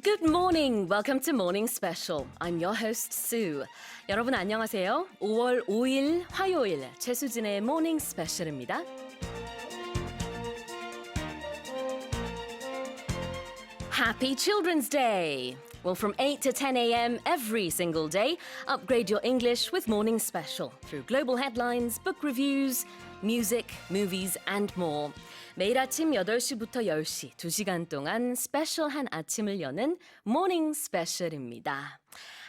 Good morning. Welcome to Morning Special. I'm your host Sue. 여러분 안녕하세요. 5월 5일 화요일 최수진의 Morning Special입니다. Happy Children's Day. Well, from 8 to 10 a.m. every single day, upgrade your English with Morning Special through global headlines, book reviews, music, movies, and more. 매일 아침 8시부터 10시 2시간 동안 스페셜한 아침을 여는 Morning Special입니다.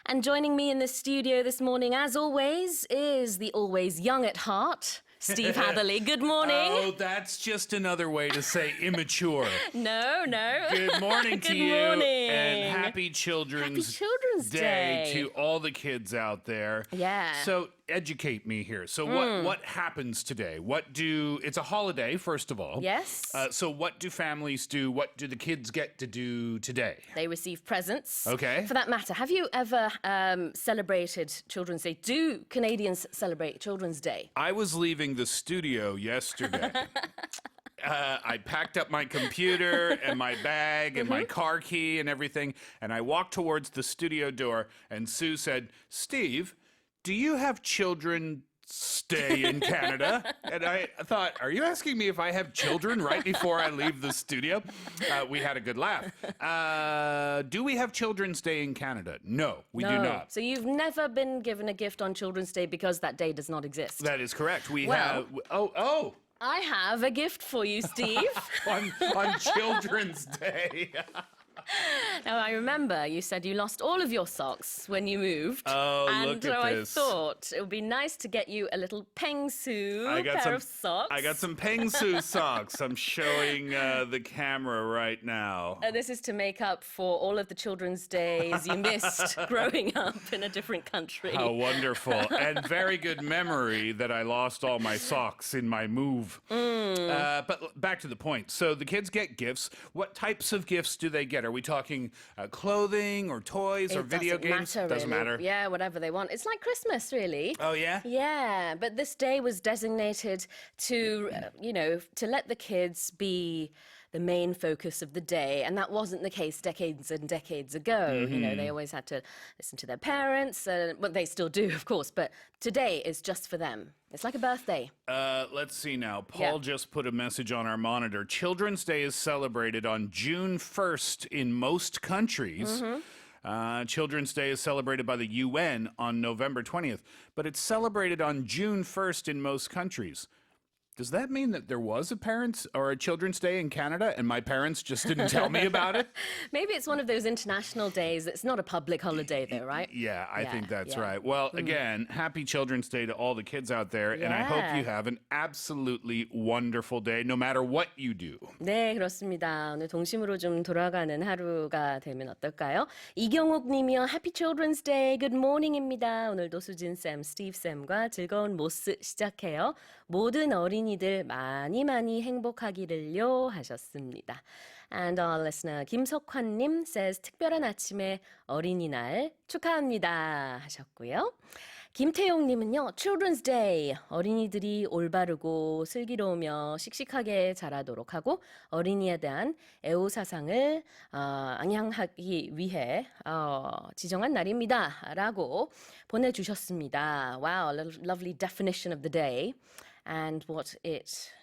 And joining me in the studio this morning, as always, is the always young at heart, Steve Hatherley. Good morning. Oh, that's just another way to say immature. No. Good morning to Good you. morning. And happy Children's Day to all the kids out there. Yeah. So educate me here. So what happens today? It's a holiday, first of all. Yes. So what do families do? What do the kids get to do today? They receive presents. Okay. For that matter, have you ever celebrated Children's Day? Do Canadians celebrate Children's Day? I was leaving the studio yesterday. I packed up my computer and my bag and my car key and everything, and I walked towards the studio door, and Sue said, "Steve, do you have children stay in Canada?" And I thought, are you asking me if I have children right before I leave the studio? We had a good laugh. Do we have children stay in Canada? No, we do not. So you've never been given a gift on Children's Day because that day does not exist? That is correct. We Well- have... I have a gift for you, Steve. on Children's Day. Now, I remember you said you lost all of your socks when you moved. Oh, and look so at I this. thought it would be nice to get you a little Pengsu pair of socks. I got some Pengsu socks. I'm showing the camera right now. This is to make up for all of the Children's Days you missed growing up in a different country. How wonderful. And very good memory that I lost all my socks in my move. But back to the point. So the kids get gifts. What types of gifts do they get? Are we talking clothing or toys or video games? Doesn't matter. Yeah, whatever they want. It's like Christmas, really. Oh, yeah? Yeah, but this day was designated to, to let the kids be the main focus of the day. And that wasn't the case decades and decades ago. You know, they always had to listen to their parents. Well, they still do, of course. But today is just for them. It's like a birthday. Let's see now. Paul just put a message on our monitor. Children's Day is celebrated on June 1st in most countries. Children's Day is celebrated by the UN on November 20th, but it's celebrated on June 1st in most countries. Does that mean that there was a Parents' or a Children's Day in Canada and my parents just didn't tell me about it? Maybe it's one of those international days. It's not a public holiday, though, right? Yeah, I think that's yeah. right. Well, again, happy Children's Day to all the kids out there, and I hope you have an absolutely wonderful day, no matter what you do. 네, 그렇습니다. 오늘 동심으로 좀 돌아가는 하루가 되면 어떨까요? 이경옥 님이요. Happy Children's Day. Good morning입니다. 오늘도 수진쌤, 스티브쌤과 즐거운 모스 시작해요. 모든 어린이들 많이 행복하기를요 하셨습니다. And our listener 김석환님 says 특별한 아침에 어린이날 축하합니다 하셨고요. 김태용님은요. Children's Day. 어린이들이 올바르고 슬기로우며 씩씩하게 자라도록 하고 어린이에 대한 애호사상을 앙양하기 위해 지정한 날입니다. 라고 보내주셨습니다. Wow, a lovely definition of the day and what it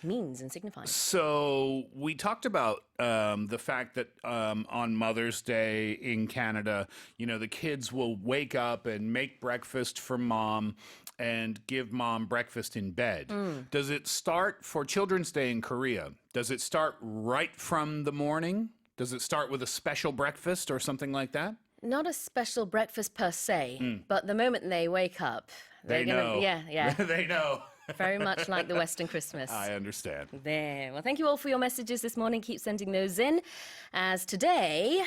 means and signifies. So we talked about the fact that on Mother's Day in Canada, the kids will wake up and make breakfast for mom and give mom breakfast in bed. Does it start for Children's Day in Korea? Does it start right from the morning? Does it start with a special breakfast or something like that? Not a special breakfast per se, but the moment they wake up, They know. Yeah. They know. Very much like the Western Christmas. I understand. There. Well, thank you all for your messages this morning. Keep sending those in. As today,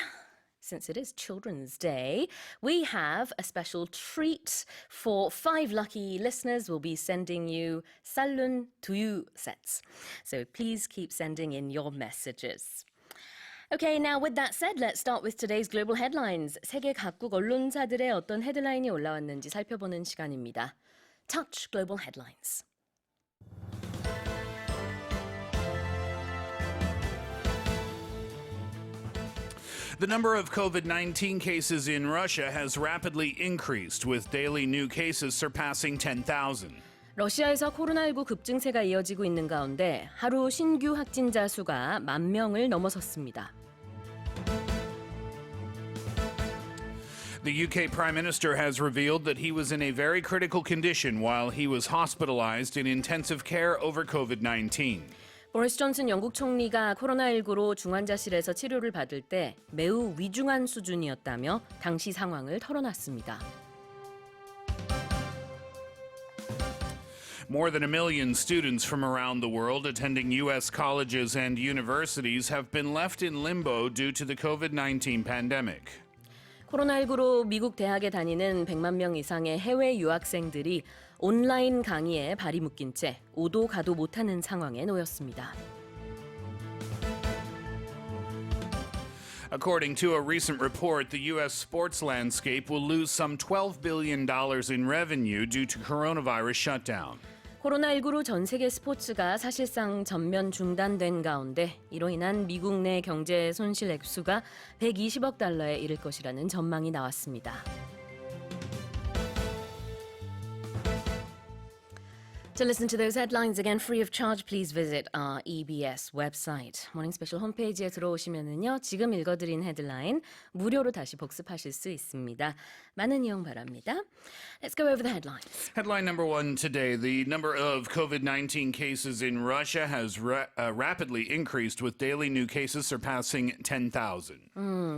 since it is Children's Day, we have a special treat for 5 lucky listeners. We'll be sending you Sallun Tuyu sets. So please keep sending in your messages. Okay, now with that said, let's start with today's global headlines. 세계 각국 언론사들의 어떤 헤드라인이 올라왔는지 살펴보는 시간입니다. Touch Global Headlines. The number of COVID 19 cases in Russia has rapidly increased, with daily new cases surpassing 10,000. 러시아에서 코로나19 급증세가 이어지고 있는 가운데 하루 신규 확진자 수가 10,000명을 넘어섰습니다. The UK Prime Minister has revealed that he was in a very critical condition while he was hospitalized in intensive care over COVID 19. 보리스 존슨 영국 총리가 코로나19로 중환자실에서 치료를 받을 때 매우 위중한 수준이었다며 당시 상황을 털어놨습니다. More than 1 million students from around the world attending U.S. colleges and universities have been left in limbo due to the COVID 19 pandemic. 코로나19로 미국 대학에 다니는 100만 명 이상의 해외 유학생들이 온라인 강의에 발이 묶인 채 오도 가도 못하는 상황에 놓였습니다. According to a recent report, the U.S. sports landscape will lose some $12 billion in revenue due to coronavirus shutdown. 코로나19로 전 세계 스포츠가 사실상 전면 중단된 가운데 이로 인한 미국 내 경제 손실 액수가 120억 달러에 이를 것이라는 전망이 나왔습니다. To listen to those headlines again free of charge, please visit our EBS website. 모닝 스페셜 홈페이지에 들어오시면은요, 지금 읽어드린 헤드라인 무료로 다시 복습하실 수 있습니다. 많은 이용 바랍니다. Let's go over the headlines. Headline number one today: the number of COVID-19 cases in Russia has rapidly increased, with daily new cases surpassing 10,000.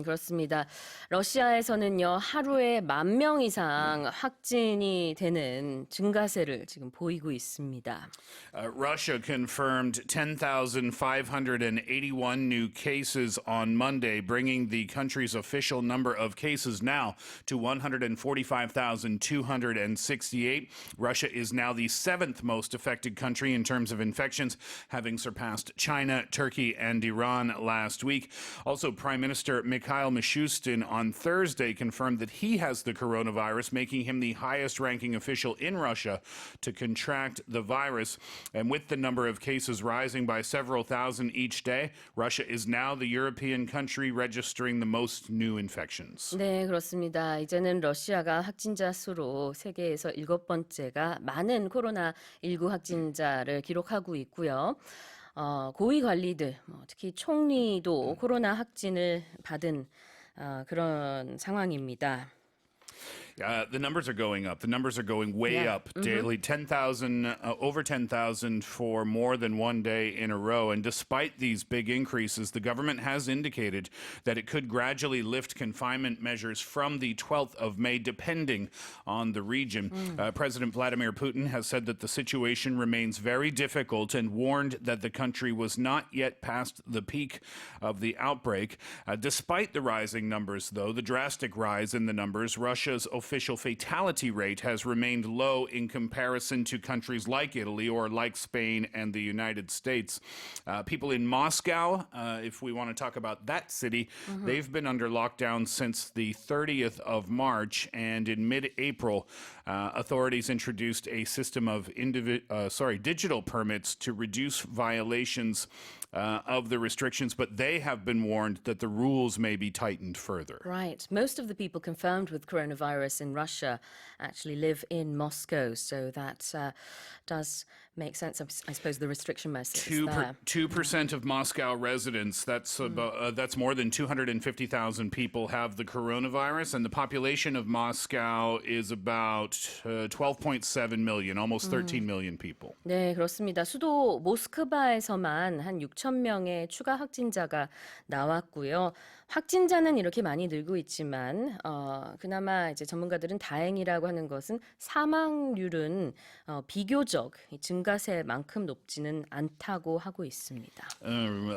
그렇습니다. 러시아에서는요, 하루에 10,000명 이상 확진이 되는 증가세를 지금 보이고 있습니다. Russia confirmed 10,581 new cases on Monday, bringing the country's official number of cases now to 145,268. Russia is now the seventh most affected country in terms of infections, having surpassed China, Turkey, and Iran last week. Also, Prime Minister Mikhail Mishustin on Thursday confirmed that he has the coronavirus, making him the highest-ranking official in Russia to contract the virus. And with the number of cases rising by several thousand each day, Russia is now the European country registering the most new infections. 네, 그렇습니다. 이제는 러시아가 확진자 수로 세계에서 7번째가 많은 코로나19 확진자를 기록하고 있고요. 고위 관리들, 특히 총리도 코로나 확진을 받은 그런 상황입니다. The numbers are going up. The numbers are going way up daily. 10,000, over 10,000 for more than one day in a row. And despite these big increases, the government has indicated that it could gradually lift confinement measures from the 12th of May, depending on the region. President Vladimir Putin has said that the situation remains very difficult and warned that the country was not yet past the peak of the outbreak. Despite the rising numbers, though, the drastic rise in the numbers, Russia's official fatality rate has remained low in comparison to countries like Italy or like Spain and the United States. People in Moscow, if we want to talk about that city, they've been under lockdown since the 30th of March, and in mid-April, authorities introduced a system of digital permits to reduce violations of the restrictions, but they have been warned that the rules may be tightened further. Right. Most of the people confirmed with coronavirus in Russia actually live in Moscow, so that does make sense. I suppose the restriction measures there. 2% of Moscow residents, that's more than 250,000 people have the coronavirus, and the population of Moscow is about 12.7 million, almost 13 million people. 네, 그렇습니다. 수도 모스크바에서만 한 6,000명의 추가 확진자가 나왔고요. 확진자는 이렇게 많이 늘고 있지만 그나마 이제 전문가들은 다행이라고 하는 것은 사망률은 비교적 이 증가세만큼 높지는 않다고 하고 있습니다.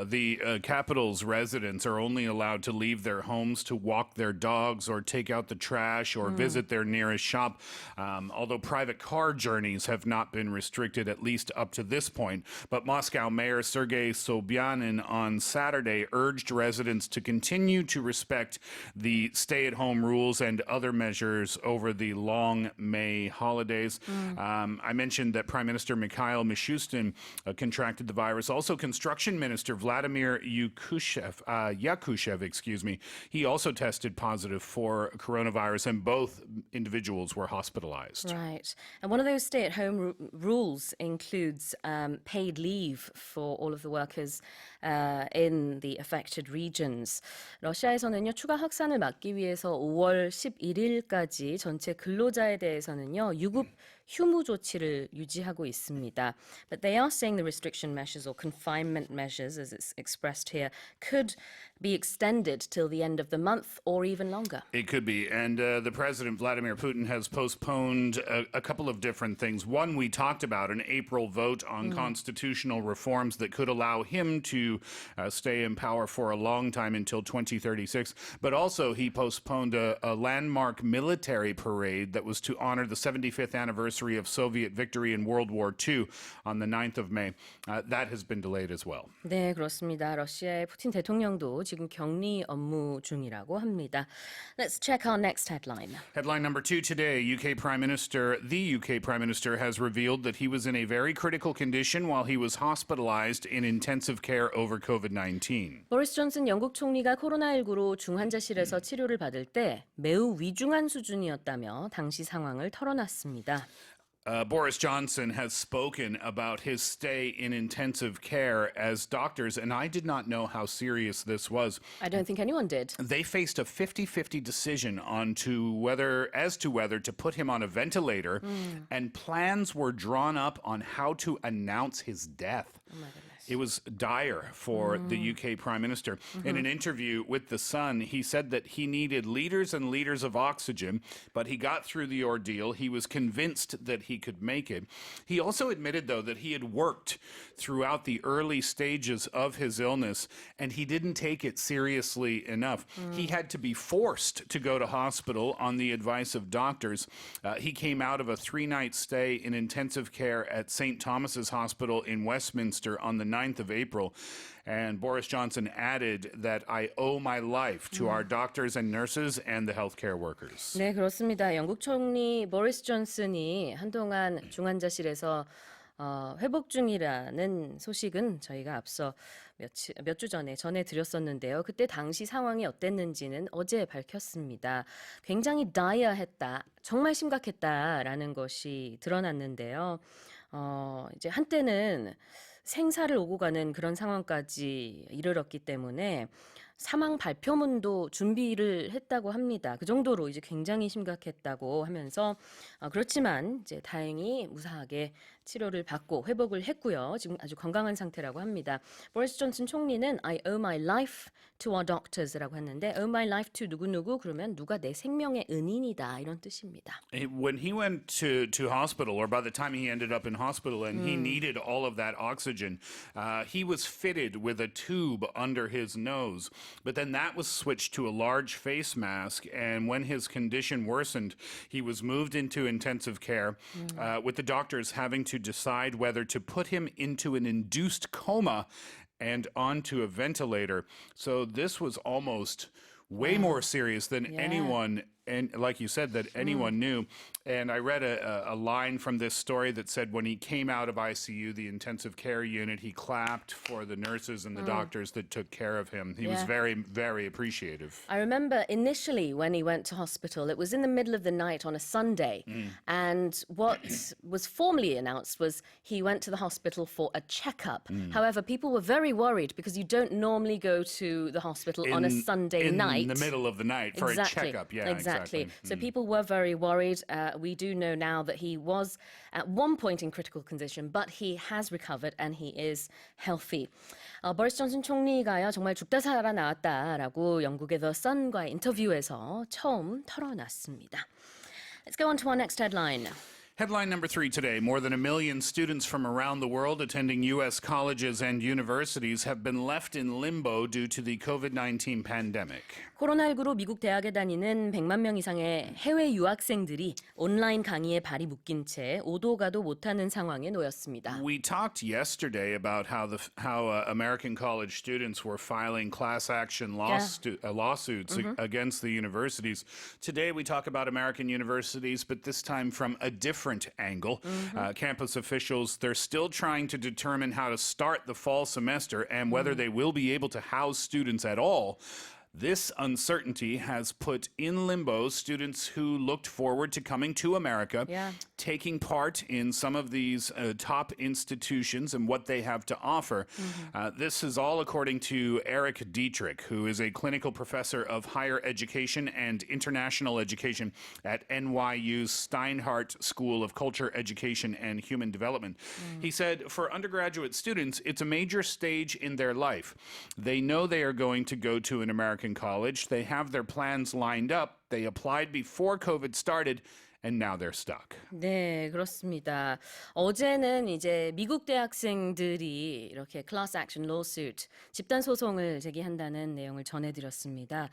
The capital's residents are only allowed to leave their homes to walk their dogs or take out the trash or visit their nearest shop, although private car journeys have not been restricted, at least up to this point. But Moscow Mayor Sergei Sobyanin on Saturday urged residents to continue to respect the stay-at-home rules and other measures over the long May holidays. I mentioned that Prime Minister Mikhail Mikhail Mishustin contracted the virus. Also, Construction Minister Vladimir Yakushev, he also tested positive for coronavirus, and both individuals were hospitalized. Right. And one of those stay-at-home rules includes paid leave for all of the workers in the affected regions. 러시아에서는요, 추가 확산을 막기 위해서 5월 11일까지 전체 근로자에 대해서는요, 유급 휴무 조치를 유지하고 있습니다. But they are saying the restriction measures or confinement measures, as it's expressed here, could be extended till the end of the month or even longer. It could be. And the president, Vladimir Putin, has postponed a couple of different things. One, we talked about an April vote on constitutional reforms that could allow him to stay in power for a long time until 2036. But also, he postponed a landmark military parade that was to honor the 75th anniversary of Soviet victory in World War II on the 9th of May. That has been delayed as well. 네, 그렇습니다. 러시아의 푸틴 대통령도 지금 격리 업무 중이라고 합니다. Let's check our next headline. Headline number 2 today, the UK Prime Minister has revealed that he was in a very critical condition while he was hospitalized in intensive care over COVID-19. 보리스 존슨 영국 총리가 코로나19로 중환자실에서 치료를 받을 때 매우 위중한 수준이었다며 당시 상황을 털어놨습니다. Boris Johnson has spoken about his stay in intensive care as doctors, and I did not know how serious this was. I don't think anyone did. They faced a 50-50 decision as to whether to put him on a ventilator, and plans were drawn up on how to announce his death. Oh my goodness. It was dire for the UK Prime Minister. In an interview with The Sun, he said that he needed liters and liters of oxygen, but he got through the ordeal. He was convinced that he could make it. He also admitted, though, that he had worked throughout the early stages of his illness, and he didn't take it seriously enough. He had to be forced to go to hospital on the advice of doctors. He came out of a 3-night stay in intensive care at St. Thomas's Hospital in Westminster on the 9th of April. And Boris Johnson added that I owe my life to our doctors and nurses and the healthcare workers. 네, 그렇습니다. 영국 총리 보리스 존슨이 한동안 중환자실에서 회복 중이라는 소식은 저희가 앞서 몇 주 전에 전해드렸었는데요. 그때 당시 상황이 어땠는지는 어제 밝혔습니다. 굉장히 dire했다, 정말 심각했다라는 것이 드러났는데요. 이제 한때는 생사를 오고 가는 그런 상황까지 이르렀기 때문에 사망 발표문도 준비를 했다고 합니다. 그 정도로 이제 굉장히 심각했다고 하면서 그렇지만 이제 다행히 무사하게 치료를 받고 회복을 했고요. 지금 아주 건강한 상태라고 합니다. 보리스 존슨 총리는 I owe my life to our doctors라고 했는데 owe my life to 누구누구 그러면 누가 내 생명의 은인이다 이런 뜻입니다. When he went to hospital, or by the time he ended up in hospital and he needed all of that oxygen, he was fitted with a tube under his nose. But then that was switched to a large face mask, and when his condition worsened, he was moved into intensive care, with the doctors having to decide whether to put him into an induced coma and onto a ventilator. So this was almost way more serious than anyone, and like you said, that anyone knew. And I read a line from this story that said when he came out of ICU, the intensive care unit, he clapped for the nurses and the doctors that took care of him. He was very, very appreciative. I remember initially when he went to hospital, it was in the middle of the night on a Sunday. And what was formally announced was he went to the hospital for a checkup. However, people were very worried because you don't normally go to the hospital on a Sunday night. In the middle of the night for a checkup. Yeah, exactly. So people were very worried. We do know now that he was at one point in critical condition, but he has recovered and he is healthy. 보리스 존슨 총리가요 정말 죽다 살아나왔다라고 영국의 The Sun과의 인터뷰에서 처음 털어놨습니다. Let's go on to our next headline. Headline number 3 today. More than 1 million students from around the world attending U.S. colleges and universities have been left in limbo due to the COVID-19 pandemic. 코로나19로 미국 대학에 다니는 100만 명 이상의 해외 유학생들이 온라인 강의에 발이 묶인 채 오도 가도 못하는 상황에 놓였습니다. We talked yesterday about how American college students were filing class action lawsuits against the universities. Today we talk about American universities, but this time from a different different angle. Campus officials, they're still trying to determine how to start the fall semester and whether they will be able to house students at all. This uncertainty has put in limbo students who looked forward to coming to America, Yeah. taking part in some of these top institutions and what they have to offer. This is all according to Eric Dietrich, who is a clinical professor of higher education and international education at NYU's Steinhardt School of Culture, Education, and Human Development. He said, for undergraduate students, it's a major stage in their life. They know they are going to go to an American college. They have their plans lined up. They applied before COVID started, and now they're stuck. 네, 그렇습니다. 어제는 이제 미국 대학생들이 이렇게 class action lawsuit, 집단 소송을 제기한다는 내용을 전해드렸습니다.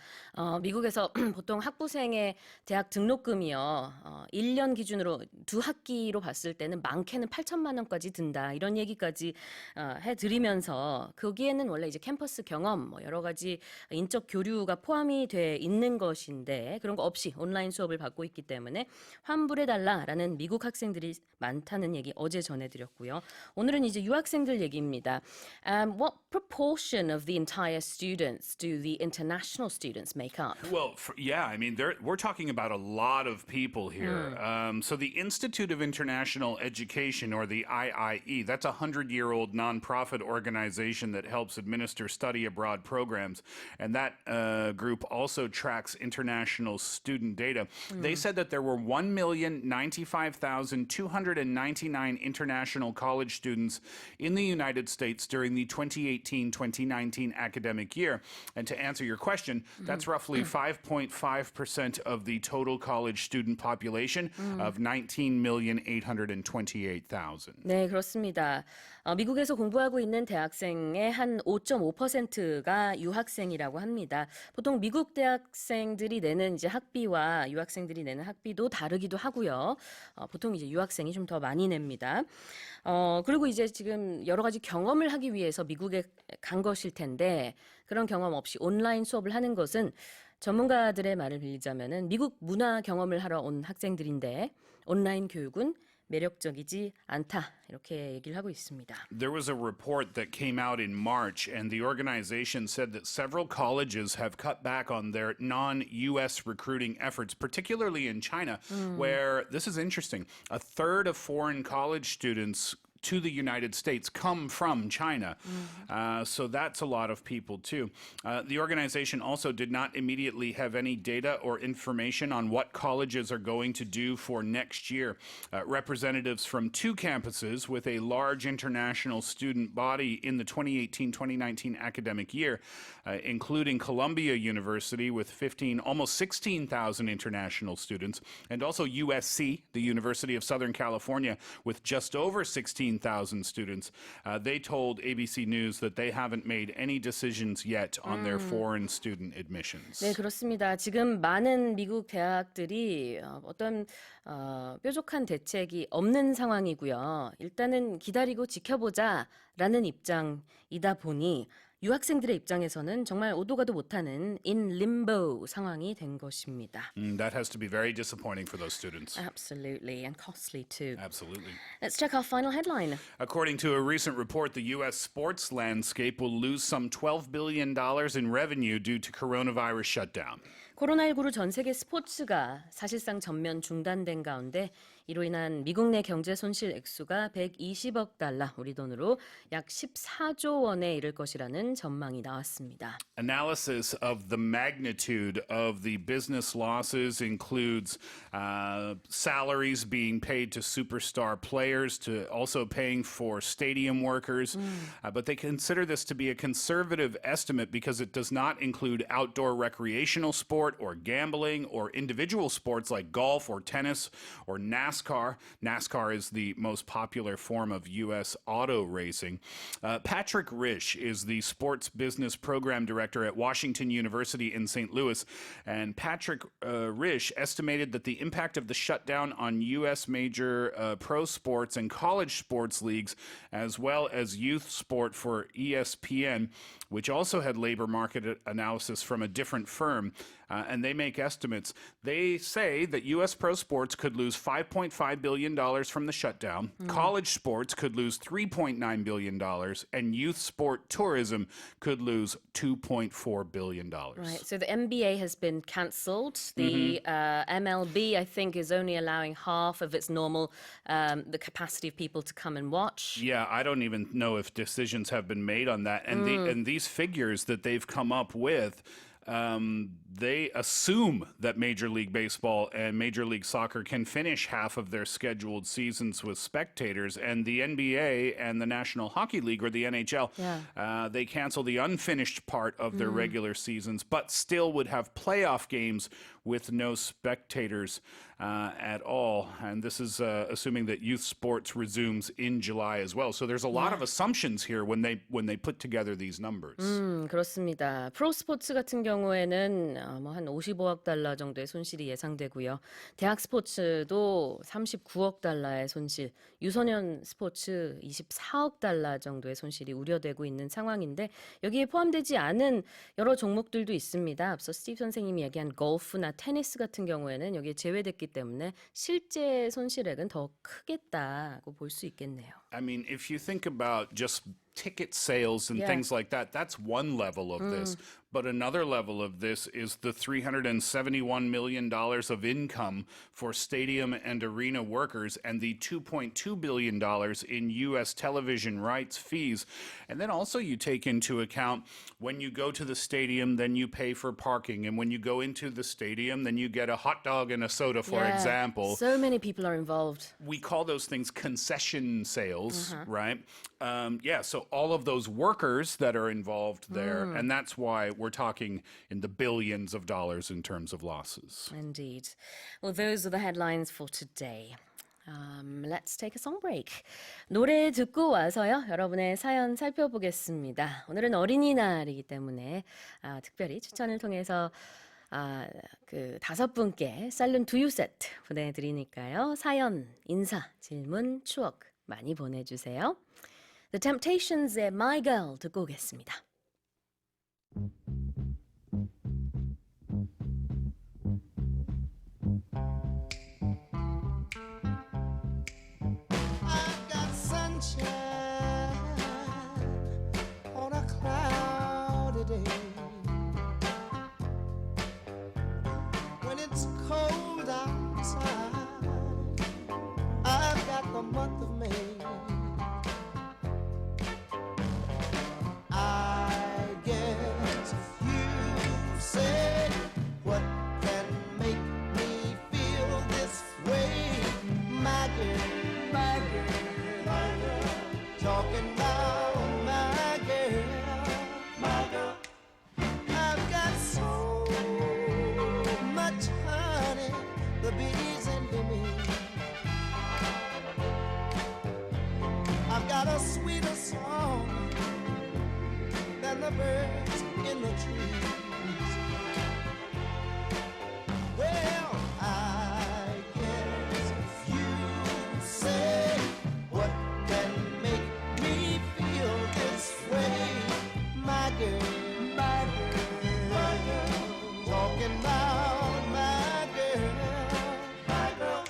미국에서 보통 학부생의 대학 등록금이요, 1년 기준으로 두 학기로 봤을 때는 많게는 8천만 원까지 든다. 이런 얘기까지 해드리면서 거기에는 원래 이제 캠퍼스 경험, 뭐 여러 가지 인적 교류가 포함이 돼 있는 것인데 그런 거 없이 온라인 수업을 받고 있기 때문에 환불해달라라는 미국 학생들이 많다는 얘기 어제 전해드렸고요. 오늘은 이제 유학생들 얘기입니다. What proportion of the entire students do the international students make up? Well, yeah, I mean, we're talking about a lot of people here. So the Institute of International Education, or the IIE, that's a 100-year-old nonprofit organization that helps administer study abroad programs. And that group also tracks international student data. They said that there were 1,095,299 international college students in the United States during the 2018-2019 academic year. And to answer your question, that's roughly 5.5% of the total college student population of 19,828,000. 네, 그렇습니다. 미국에서 공부하고 있는 대학생의 한 5.5%가 유학생이라고 합니다. 보통 미국 대학생들이 내는 이제 학비와 유학생들이 내는 학비도 다르기도 하고요. 보통 이제 유학생이 좀 더 많이 냅니다. 그리고 이제 지금 여러 가지 경험을 하기 위해서 미국에 간 것일 텐데 그런 경험 없이 온라인 수업을 하는 것은 전문가들의 말을 빌리자면은 미국 문화 경험을 하러 온 학생들인데 온라인 교육은 매력적이지 않다 이렇게 얘기를 하고 있습니다. There was a report that came out in March, and the organization said that several colleges have cut back on their non-U.S. recruiting efforts, particularly in China, where, this is interesting, a third of foreign college students to the United States come from China. So that's a lot of people too. The organization also did not immediately have any data or information on what colleges are going to do for next year. Representatives from two campuses with a large international student body in the 2018-2019 academic year, including Columbia University with almost 16,000 international students, and also USC, the University of Southern California, with just over 16,000 students. They told ABC News that they haven't made any decisions yet on their foreign student admissions. 네, 그렇습니다. 지금 많은 미국 대학들이 어떤 뾰족한 대책이 없는 상황이고요. 일단은 기다리고 지켜보자라는 입장이다 보니 유학생들의 입장에서는 정말 오도 가도 못하는 in limbo 상황이 된 것입니다. That has to be very disappointing for those students. Absolutely, and costly too. Absolutely. Let's check our final headline. According to a recent report, the U.S. sports landscape will lose some $12 billion in revenue due to coronavirus shutdown. 코로나19로 전 세계 스포츠가 사실상 전면 중단된 가운데 이로 인한 미국 내 경제 손실 액수가 120억 달러, 우리 돈으로 약 14조 원에 이를 것이라는 전망이 나왔습니다. Analysis of the magnitude of the business losses includes salaries being paid to superstar players, to also paying for stadium workers. But they consider this to be a conservative estimate because it does not include outdoor recreational sport or gambling or individual sports like golf or tennis or NASCAR. NASCAR is the most popular form of U.S. auto racing. Patrick Risch is the sports business program director at Washington University in St. Louis. And Patrick Risch estimated that the impact of the shutdown on U.S. major pro sports and college sports leagues, as well as youth sport for ESPN, which also had labor market analysis from a different firm, and they make estimates. They say that U.S. pro sports could lose $5.5 billion from the shutdown, college sports could lose $3.9 billion, and youth sport tourism could lose $2.4 billion. Right. So the NBA has been cancelled. The MLB, I think, is only allowing half of its normal, the capacity of people to come and watch. Yeah, I don't even know if decisions have been made on that. And and these figures that they've come up with, they assume that Major League Baseball and Major League Soccer can finish half of their scheduled seasons with spectators, and the NBA and the National Hockey League, or the NHL, they cancel the unfinished part of their regular seasons, but still would have playoff games with no spectators at all. And this is assuming that youth sports resumes in July as well. So there's a lot of assumptions here when they put together these numbers. 그렇습니다. 프로 스포츠 같은 경우에는 뭐 한 55억 달러 정도의 손실이 예상되고요. 대학 스포츠도 39억 달러의 손실, 유소년 스포츠 24억 달러 정도의 손실이 우려되고 있는 상황인데 여기에 포함되지 않은 여러 종목들도 있습니다. 앞서 스티브 선생님이 얘기한 골프나 테니스 같은 경우에는 여기에 제외됐기 때문에 실제 손실액은 더 크겠다고 볼 수 있겠네요. I mean, if you think about just ticket sales and things like that, that's one level of this. But another level of this is the $371 million of income for stadium and arena workers and the $2.2 billion in U.S. television rights fees. And then also you take into account when you go to the stadium, then you pay for parking. And when you go into the stadium, then you get a hot dog and a soda, for example. So many people are involved. We call those things concession sales, right? So all of those workers that are involved there, and that's why we're talking in the billions of dollars in terms of losses. Indeed. Well, those are the headlines for today. Let's take a song break. 노래 듣고 와서요. 여러분의 사연 살펴보겠습니다. 오늘은 어린이날이기 때문에 특별히 추천을 통해서 그 5분께 쌀룬 두유 세트 보내드리니까요. 사연, 인사, 질문, 추억 많이 보내주세요. The Temptations의 My Girl 듣고 오겠습니다. I've got sunshine on a cloudy day. When it's cold outside, I've got the month of May. I guess you say what can make me feel this way, my girl, my girl, my girl. Talking about my girl, my girl. I've got so much honey, the bees envy me. I've got a sweeter song than the birds in the trees. Well, I guess you say what can make me feel this way, my girl, my girl, my girl. Talking about my girl, my girl.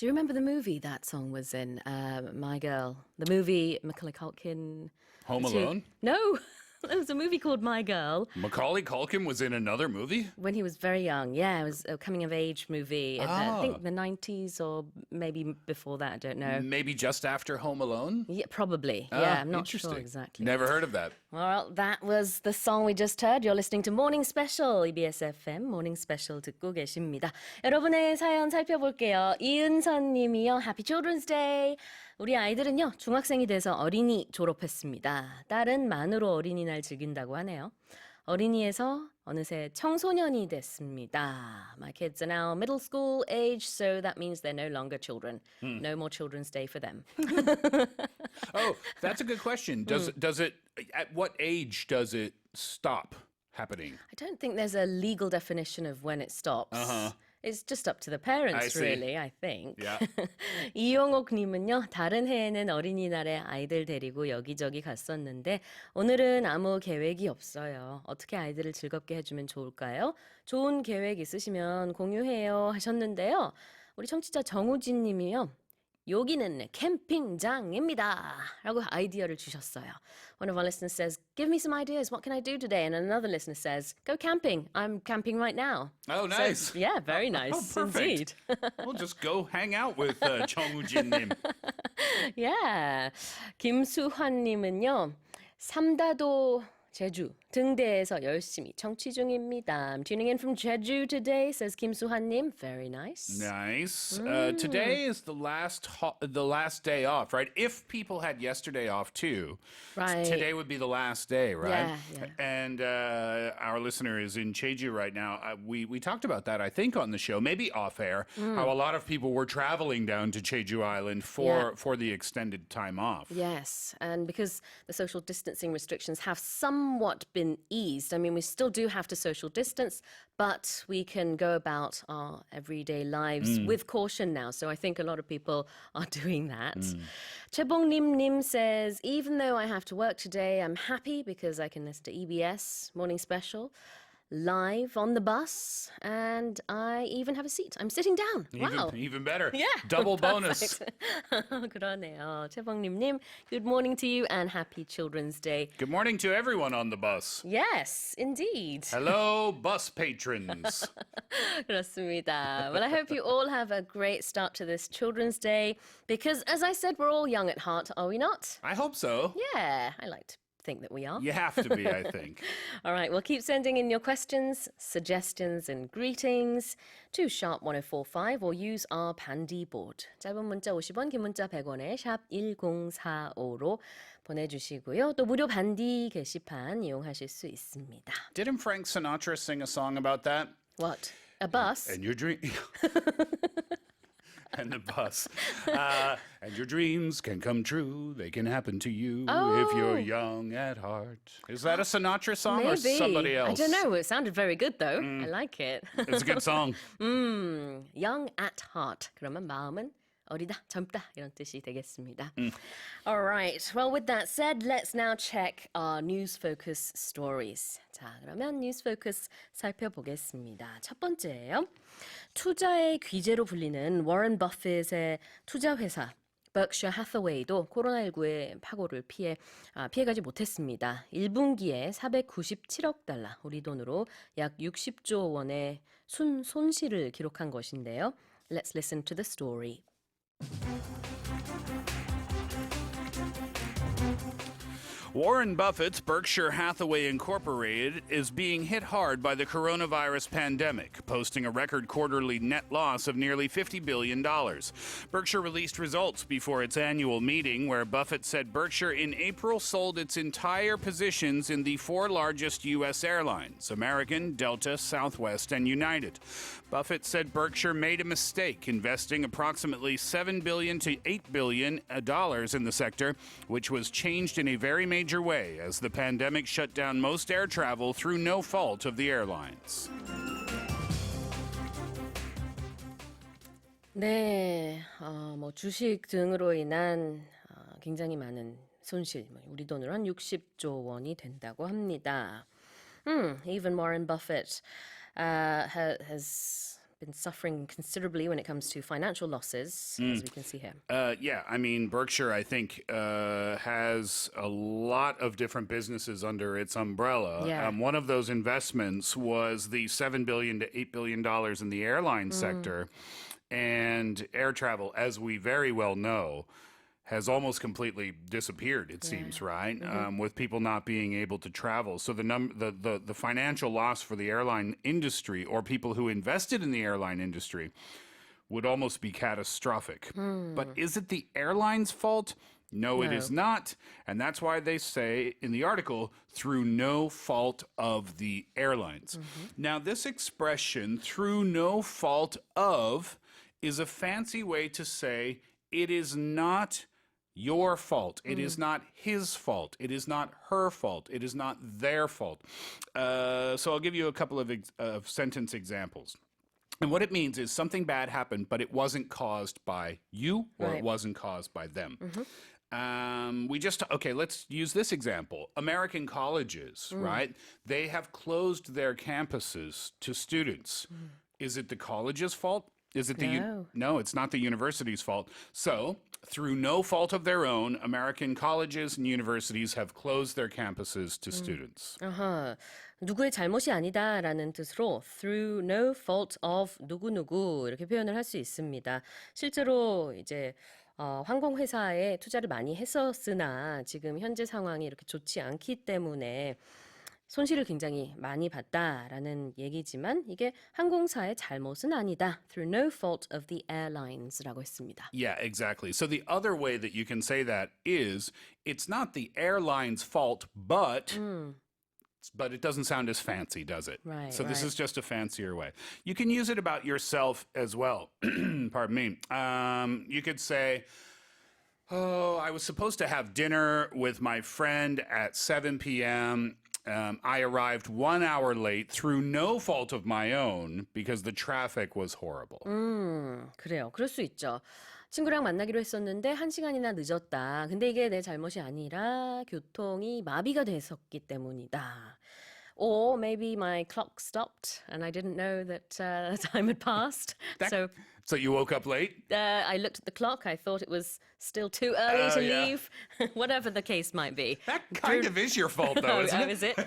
Do you remember the movie that song was in? My Girl. The movie, Macaulay Culkin. Home the two- Alone? No, there was a movie called My Girl Macaulay Culkin was in another movie? when he was very young. Yeah, it was a coming of age movie. In I Ah. think the 90s or maybe before that. I don't know. Maybe just after Home Alone? Yeah, probably. Ah, Yeah, I'm not sure interesting. exactly. Never heard of that. Well, that was the song we just heard. You're listening to Morning Special, EBS FM Morning Special 듣고 계십니다. 여러분의 사연 살펴볼게요. 이은선 님이요. Happy Children's Day. 우리 아이들은요, 중학생이 돼서 어린이 졸업했습니다. 딸은 만으로 어린이날 즐긴다고 하네요. 어린이에서 어느새 청소년이 됐습니다. My kids are now middle school age, so that means they're no longer children. No more Children's Day for them. Oh, that's a good question. Does it at what age does it stop happening? I don't think there's a legal definition of when it stops. It's just up to the I parents, see. really, I think. Yeah. 이용옥님은요, 다른 해에는 어린이날에 아이들 데리고 여기저기 갔었는데, 오늘은 아무 계획이 없어요. 어떻게 아이들을 즐겁게 해주면 좋을까요? 좋은 계획 있으시면 공유해요 하셨는데요. 우리 청취자 정우진 님이요. 여기는 캠핑장입니다. 라고 아이디어를 주셨어요. One of our listeners says, give me some ideas. What can I do today? And another listener says, go camping. I'm camping right now. Oh, So, nice. yeah, very nice indeed. perfect. We'll just go hang out with 정우진 님. yeah. 김수환님은요. 삼다도 제주 등대에서 열심히 청취 중입니다. I'm tuning in from Jeju today, says Kim Suhan-nim. Very nice. Nice. Today is the last day off, right? If people had yesterday off too, Right. today would be the last day, right? Yeah, yeah. And our listener is in Jeju right now. We talked about that, I think, on the show, maybe off air, how a lot of people were traveling down to Jeju Island for the extended time off. Yes, and because the social distancing restrictions have somewhat been eased, I mean, we still do have to social distance, but we can go about our everyday lives with caution now. So I think a lot of people are doing that. Chebong Nim says, even though I have to work today, I'm happy because I can listen to EBS Morning Special live on the bus, and I even have a seat. I'm sitting down. Wow. Even better. Yeah. Double bonus. 그러네요. 최봉님님, good morning to you and happy Children's Day. Good morning to everyone on the bus. Yes, indeed. Hello, bus patrons. 그렇습니다. Well, I hope you all have a great start to this Children's Day because, as I said, we're all young at heart, are we not? I hope so. Yeah, I like to think that we are. You have to be, I think. All right, well, keep sending in your questions, suggestions, and greetings to #1045 or use our Pandy board. 짧은 문자 50원, 긴 문자 100원에 샵 1045로 보내주시고요. 또 무료 반디 게시판 이용하실 수 있습니다. Didn't Frank Sinatra sing a song about that? What? A bus? And your dream. And the bus. And your dreams can come true. They can happen to you if you're young at heart. Is that a Sinatra song or Maybe. somebody else? I don't know. It sounded very good, though. I like it. It's a good song. Young at heart. 그러면 마음은 어리다, 젊다 이런 뜻이 되겠습니다. All right. Well, with that said, let's now check our news focus stories. 자, 그러면 뉴스 포커스 살펴보겠습니다. 첫 번째예요. 투자의 귀재로 불리는 워런 버핏의 투자 회사 Berkshire Hathaway도 코로나19의 파고를 피해가지 못했습니다. 1분기에 497억 달러, 우리 돈으로 약 60조 원의 손실을 기록한 것인데요. Let's listen to the story. Warren Buffett's Berkshire Hathaway Incorporated is being hit hard by the coronavirus pandemic, posting a record quarterly net loss of nearly $50 billion. Berkshire released results before its annual meeting, where Buffett said Berkshire in April sold its entire positions in the four largest U.S. airlines, American, Delta, Southwest, and United. Buffett said Berkshire made a mistake investing approximately $7 billion to $8 billion in the sector, which was changed in a very major way as the pandemic shut down most air travel through no fault of the airlines. 네, 주식 등으로 인한 굉장히 많은 손실, 우리 돈으로 한 60조 원이 된다고 합니다. Even Warren Buffett has been suffering considerably when it comes to financial losses, as we can see here. Yeah, I mean, Berkshire, I think, has a lot of different businesses under its umbrella. Yeah. One of those investments was the $7 billion to $8 billion in the airline sector. And air travel, as we very well know, has almost completely disappeared, it seems, right? With people not being able to travel. So the financial loss for the airline industry or people who invested in the airline industry would almost be catastrophic. But is it the airline's fault? No, it is not. And that's why they say in the article, through no fault of the airlines. Now, this expression, through no fault of, is a fancy way to say it is not your fault. It is not his fault. It is not her fault. It is not their fault. So I'll give you a couple of sentence examples. And what it means is something bad happened, but it wasn't caused by you or it wasn't caused by them. Let's use this example. American colleges, right? They have closed their campuses to students. Is it the college's fault? Is it no, it's not the university's fault. So, through no fault of their own, American colleges and universities have closed their campuses to students. 아하, 누구의 잘못이 아니다라는 뜻으로 through no fault of 누구누구 이렇게 표현을 할 수 있습니다. 실제로 이제 항공회사에 투자를 많이 했었으나 지금 현재 상황이 이렇게 좋지 않기 때문에 손실을 굉장히 많이 봤다라는 얘기지만 이게 항공사의 잘못은 아니다. Through no fault of the airlines라고 했습니다. Yeah, exactly. So the other way that you can say that is it's not the airline's fault, but it doesn't sound as fancy, does it? Right, So this right. is just a fancier way. You can use it about yourself as well. Pardon me. You could say, oh, I was supposed to have dinner with my friend at 7 p.m. I arrived 1 hour late through no fault of my own because the traffic was horrible. 그래요. 그럴 수 있죠. 친구랑 만나기로 했었는데 1시간이나 늦었다. 근데 이게 내 잘못이 아니라 교통이 마비가 됐었기 때문이다. Or maybe my clock stopped and I didn't know that time had passed. So you woke up late? I looked at the clock. I thought it was still too early to yeah. leave. Whatever the case might be. That kind of is your fault, though, isn't it? is it?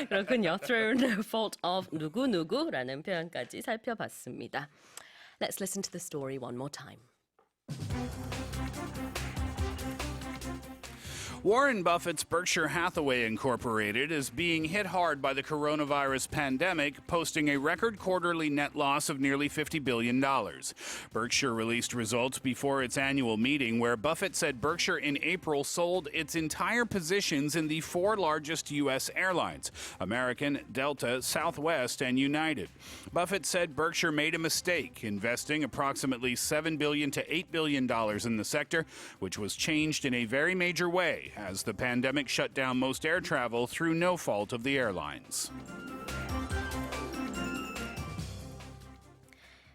그렇군요. Through no fault of 누구누구라는 표현까지 살펴봤습니다. Let's listen to the story one more time. Warren Buffett's Berkshire Hathaway Incorporated is being hit hard by the coronavirus pandemic, posting a record quarterly net loss of nearly $50 billion. Berkshire released results before its annual meeting, where Buffett said Berkshire in April sold its entire positions in the 4 largest U.S. airlines: American, Delta, Southwest, and United. Buffett said Berkshire made a mistake, investing approximately $7 billion to $8 billion in the sector, which was changed in a very major way as the pandemic shut down most air travel through no fault of the airlines.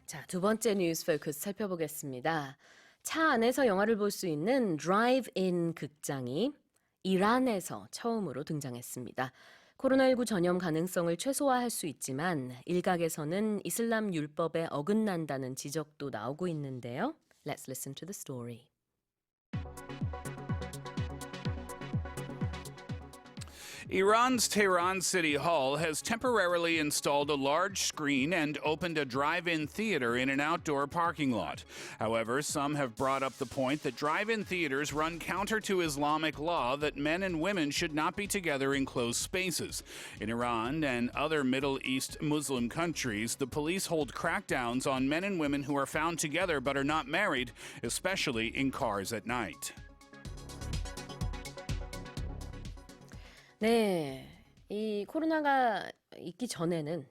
자, 두 번째 뉴스 포커스 살펴보겠습니다. 차 안에서 영화를 볼 수 있는 드라이브-인 극장이 이란에서 처음으로 등장했습니다. 코로나19 전염 가능성을 최소화할 수 있지만 일각에서는 이슬람 율법에 어긋난다는 지적도 나오고 있는데요. Let's listen to the story. Iran's Tehran City Hall has temporarily installed a large screen and opened a drive-in theater in an outdoor parking lot. However, some have brought up the point that drive-in theaters run counter to Islamic law that men and women should not be together in closed spaces. In Iran and other Middle East Muslim countries, the police hold crackdowns on men and women who are found together but are not married, especially in cars at night. 네, 이 코로나가 있기 전에는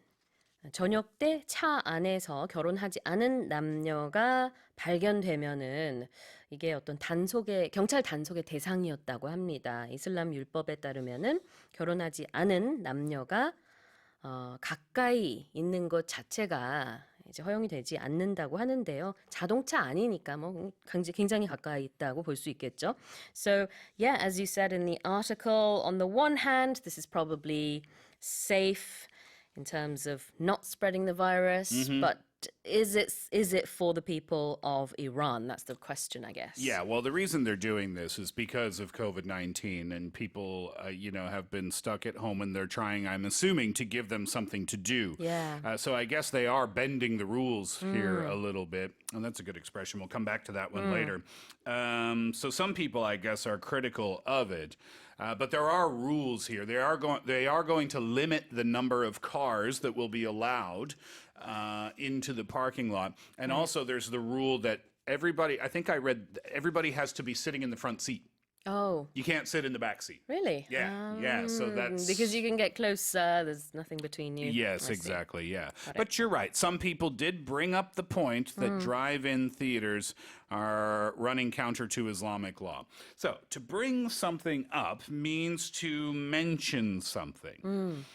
저녁 때 차 안에서 결혼하지 않은 남녀가 발견되면은 이게 어떤 경찰 단속의 대상이었다고 합니다. 이슬람 율법에 따르면은 결혼하지 않은 남녀가 가까이 있는 것 자체가 이제 허용이 되지 않는다고 하는데요. 자동차 아니니까 뭐 굉장히 가까이 있다고 볼 수 있겠죠. So, yeah, as you said in the article, on the one hand, this is probably safe in terms of not spreading the virus, but is it for the people of Iran? That's the question, I guess. Yeah, well, the reason they're doing this is because of COVID-19, and people, have been stuck at home, and they're trying, I'm assuming, to give them something to do. Yeah. So I guess they are bending the rules here a little bit, and that's a good expression. We'll come back to that one later. So some people, I guess, are critical of it. But there are rules here. They are going to limit the number of cars that will be allowed into the parking lot. And also there's the rule that everybody has to be sitting in the front seat. Oh, You can't sit in the back seat. really? Yeah, so that's... Because you can get closer. There's nothing between you. Yes, I see. exactly, yeah. But you're right. Some people did bring up the point that drive-in theaters are running counter to Islamic law. So to bring something up means to mention something.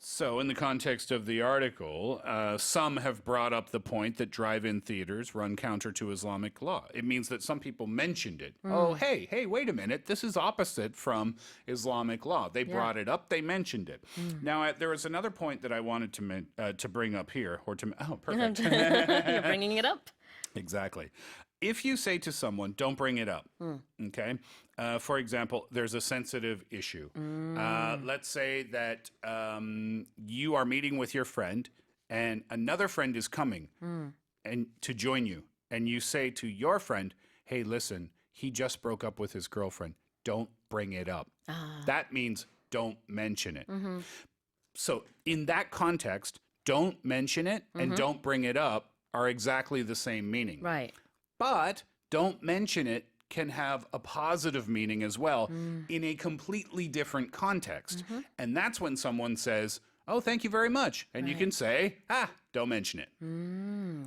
So, in the context of the article, some have brought up the point that drive-in theaters run counter to Islamic law. It means that some people mentioned it. Oh, hey, wait a minute. This is opposite from Islamic law. They brought it up. They mentioned it. Now, there was another point that I wanted to bring up here. Oh, perfect. You're bringing it up? Exactly. If you say to someone, don't bring it up, okay? For example, there's a sensitive issue. Let's say that you are meeting with your friend and another friend is coming and to join you. And you say to your friend, hey, listen, he just broke up with his girlfriend. Don't bring it up. That means don't mention it. So in that context, don't mention it and don't bring it up are exactly the same meaning. Right. But don't mention it can have a positive meaning as well in a completely different context. And that's when someone says, oh, thank you very much. And you can say, don't mention it.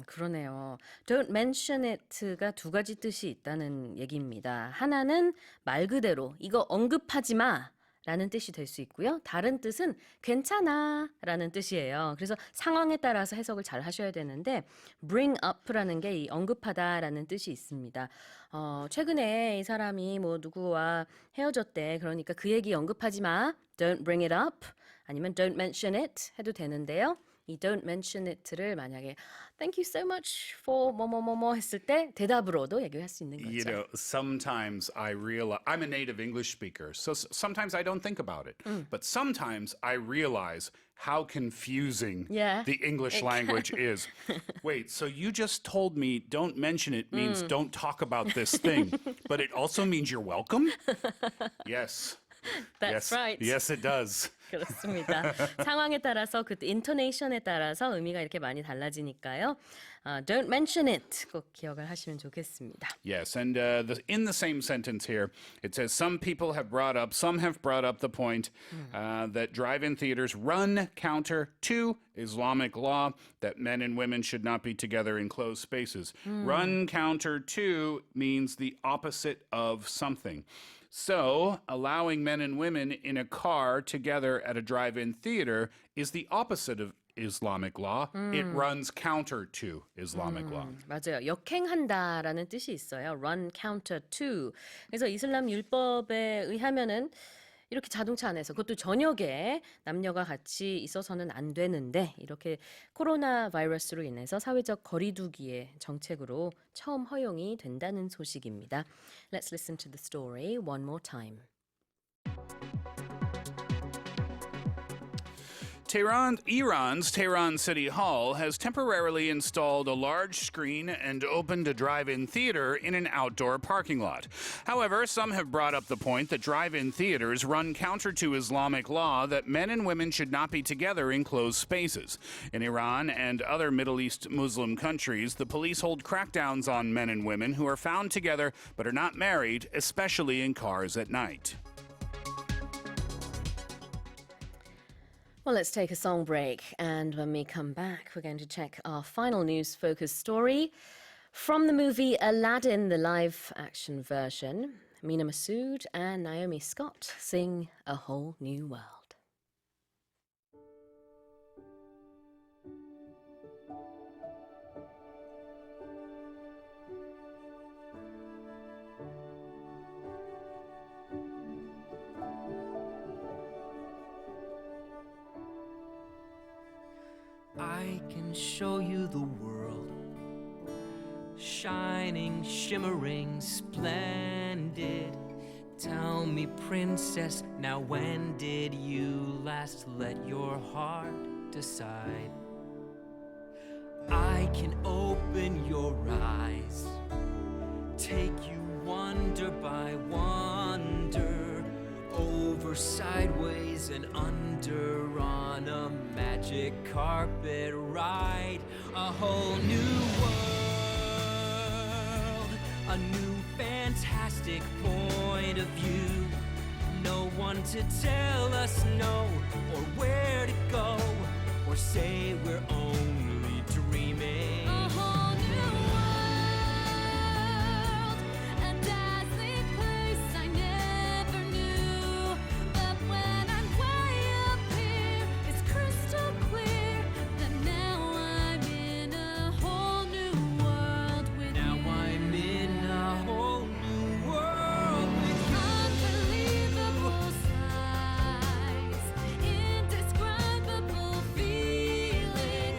그러네요. Don't mention it가 두 가지 뜻이 있다는 얘기입니다. 하나는 말 그대로 이거 언급하지 마 라는 뜻이 될 수 있고요. 다른 뜻은 괜찮아 라는 뜻이에요. 그래서 상황에 따라서 해석을 잘 하셔야 되는데 bring up라는 게 이 언급하다 라는 뜻이 있습니다. 최근에 이 사람이 뭐 누구와 헤어졌대. 그러니까 그 얘기 언급하지 마. Don't bring it up. 아니면 don't mention it 해도 되는데요. 이 don't mention it를 만약에 thank you so much for 뭐뭐뭐뭐 했을 때 대답으로도 얘기할 수 있는 거죠. Sometimes I realize I'm a native English speaker, so sometimes I don't think about it. But sometimes I realize how confusing the English language is. Wait, so you just told me don't mention it means don't talk about this thing, but it also means you're welcome? Yes. That's right. Yes, it does. 그렇습니다. 상황에 따라서 그 intonation에 따라서 의미가 이렇게 많이 달라지니까요. Don't mention it. 꼭 기억을 하시면 좋겠습니다. Yes, and in the same sentence here, it says some have brought up the point that drive-in theaters run counter to Islamic law that men and women should not be together in closed spaces. Run counter to means the opposite of something. So, allowing men and women in a car together at a drive-in theater is the opposite of Islamic law. It runs counter to Islamic law. 맞아요. 역행한다라는 뜻이 있어요. Run counter to. 그래서 이슬람 율법에 의하면은 이렇게 자동차 안에서 그것도 저녁에 남녀가 같이 있어서는 안 되는데 이렇게 코로나 바이러스로 인해서 사회적 거리두기의 정책으로 처음 허용이 된다는 소식입니다. Let's listen to the story one more time. Iran's Tehran City Hall has temporarily installed a large screen and opened a drive-in theater in an outdoor parking lot. However, some have brought up the point that drive-in theaters run counter to Islamic law that men and women should not be together in closed spaces. In Iran and other Middle East Muslim countries, the police hold crackdowns on men and women who are found together but are not married, especially in cars at night. Well, let's take a song break, and when we come back, we're going to check our final news-focused story from the movie Aladdin, the live-action version. Mina Masood and Naomi Scott sing A Whole New World. I can show you the world, shining, shimmering, splendid. Tell me, princess, now when did you last let your heart decide? I can open your eyes, take you wonder by wonder, over, sideways, and under on a magic carpet ride. A whole new world, a new fantastic point of view. No one to tell us no, or where to go, or say we're only dreaming. A whole new world, a dazzling place I never knew. But when I'm way up here, it's crystal clear that now I'm in a whole new world with Now you. I'm in a whole new world with you. Unbelievable sights, indescribable feeling,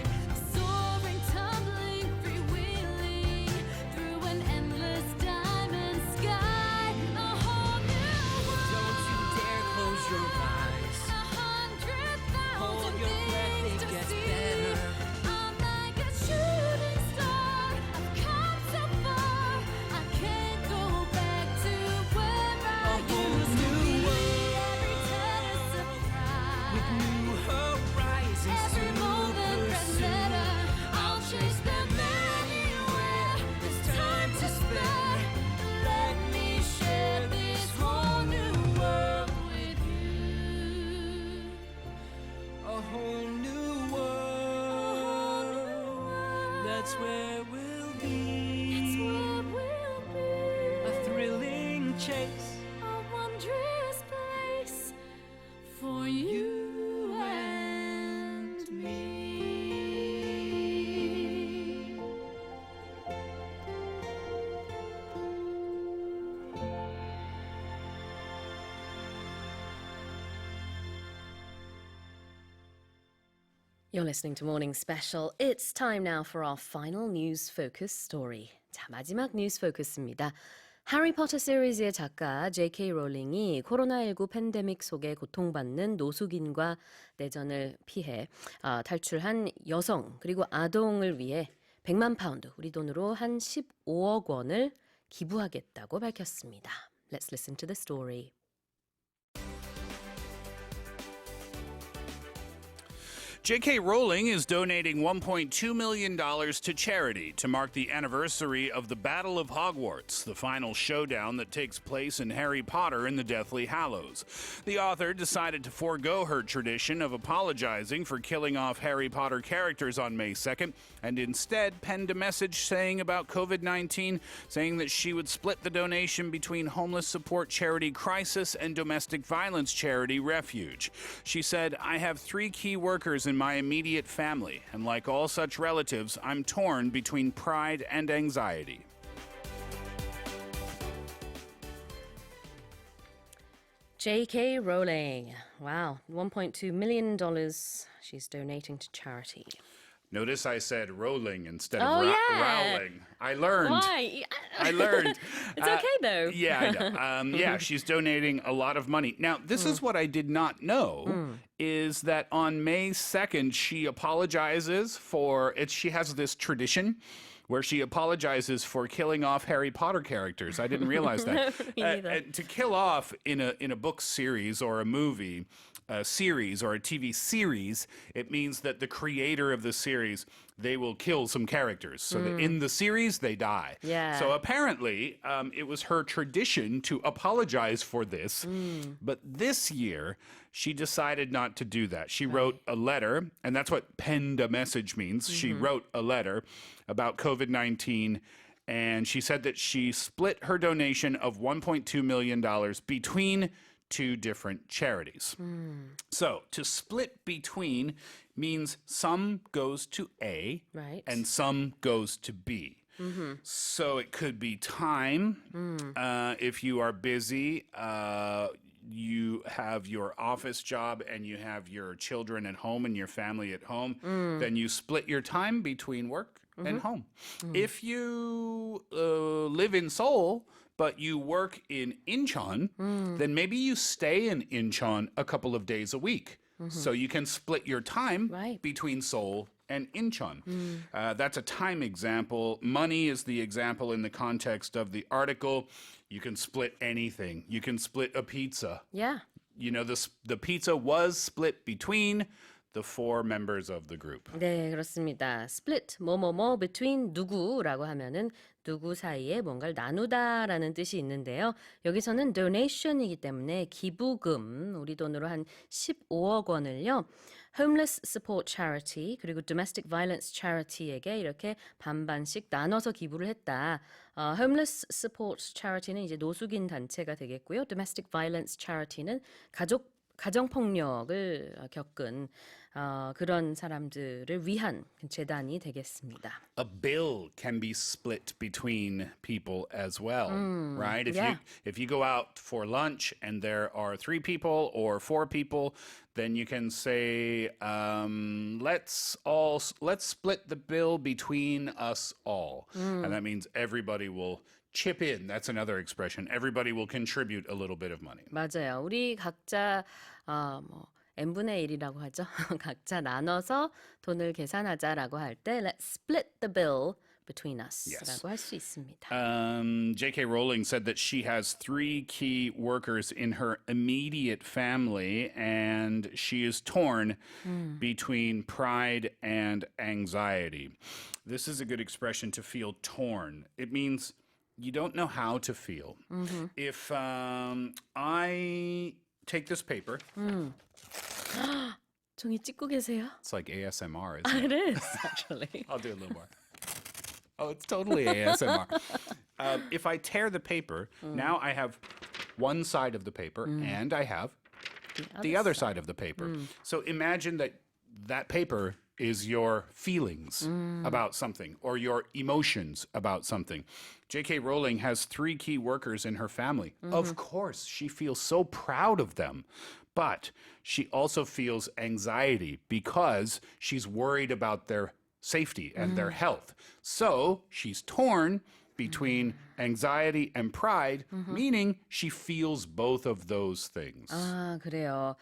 soaring, tumbling, freewheeling through an endless diamond sky. A whole new world. Don't you dare close your eyes. 100,000 Hold your breath, things it to gets see. better. I'm like a shooting star. I've come so far. I can't go back to where I whole used to new be. world. Every turn a surprise. With new horizons Every to moment red pursue. letter. I'll chase them anywhere. There's time to spare. Let me share this whole new world with you. A whole new world. That's where we'll That's be. where we'll be. A thrilling chase A wondrous place for you and me. You're listening to Morning Special. It's time now for our final news focus story. 자, 마지막 뉴스 포커스입니다. 해리포터 시리즈의 작가 J.K. 롤링이 코로나19 팬데믹 속에 고통받는 노숙인과 내전을 피해 탈출한 여성 그리고 아동을 위해 100만 파운드, 우리 돈으로 한 15억 원을 기부하겠다고 밝혔습니다. Let's listen to the story. J.K. Rowling is donating $1.2 million to charity to mark the anniversary of the Battle of Hogwarts, the final showdown that takes place in Harry Potter and the Deathly Hallows. The author decided to forego her tradition of apologizing for killing off Harry Potter characters on May 2nd and instead penned a message saying about COVID-19, saying that she would split the donation between homeless support charity Crisis and domestic violence charity Refuge. She said, "I have 3 key workers in my immediate family, and like all such relatives, I'm torn between pride and anxiety." J.K. Rowling. Wow, $1.2 million she's donating to charity. Notice I said rolling instead Oh, of yeah. rowling. I learned. Why? I learned. It's okay, though. Yeah, I know. Yeah, she's donating a lot of money. Now, this is what I did not know is that on May 2nd, she apologizes for it. She has this tradition where she apologizes for killing off Harry Potter characters. I didn't realize that. Me neither. And to kill off in a book series or a movie, a series or a TV series, it means that the creator of the series, they will kill some characters. So that in the series, they die. Yeah. So apparently, it was her tradition to apologize for this. But this year, she decided not to do that. She wrote a letter, and that's what penned a message means. She wrote a letter about COVID-19, and she said that she split her donation of $1.2 million between 2 different charities. So to split between means some goes to A Right. and some goes to B. So it could be time if you are busy. you have your office job and you have your children at home and your family at home, then you split your time between work and home. If you live in Seoul, but you work in Incheon, then maybe you stay in Incheon a couple of days a week. So you can split your time Right. between Seoul and Incheon. That's a time example. Money is the example in the context of the article. You can split anything. You can split a pizza. Yeah. You know, the pizza was split between the four members of the group. 네, 그렇습니다. split, 뭐뭐뭐 between 누구라고 하면은 누구 사이에 뭔가를 나누다라는 뜻이 있는데요. 여기서는 donation이기 때문에 기부금, 우리 돈으로 한 15억 원을요. homeless support charity 그리고 domestic violence charity에게 이렇게 반반씩 나눠서 기부를 했다. homeless support charity는 이제 노숙인 단체가 되겠고요. domestic violence charity는 가정폭력을 겪은 그런 사람들을 위한 재단이 되겠습니다. A bill can be split between people as well, right? yeah. If you go out for lunch and there are 3 people or 4 people, then you can say, let's split the bill between us all, and that means everybody will chip in. That's another expression. Everybody will contribute a little bit of money. 맞아요. 우리 각자 뭐 n분의 1이라고 하죠. 각자 나눠서 돈을 계산하자라고 할 때 let's split the bill between us라고 할 수 있습니다. J.K. Rowling said that she has 3 key workers in her immediate family, and she is torn between pride and anxiety. This is a good expression, to feel torn. It means you don't know how to feel. If I take this paper, 종이 찍고 계세요? it's like ASMR, isn't it? It is actually. I'll do a little more. Oh, it's totally ASMR. If I tear the paper, now I have one side of the paper and I have the other side of the paper. So imagine that paper is your feelings about something or your emotions about something. J.K. Rowling has 3 key workers in her family. Of course, she feels so proud of them. But she also feels anxiety because she's worried about their safety and their health. So she's torn between anxiety and pride, meaning she feels both of those things. 아, 그래요.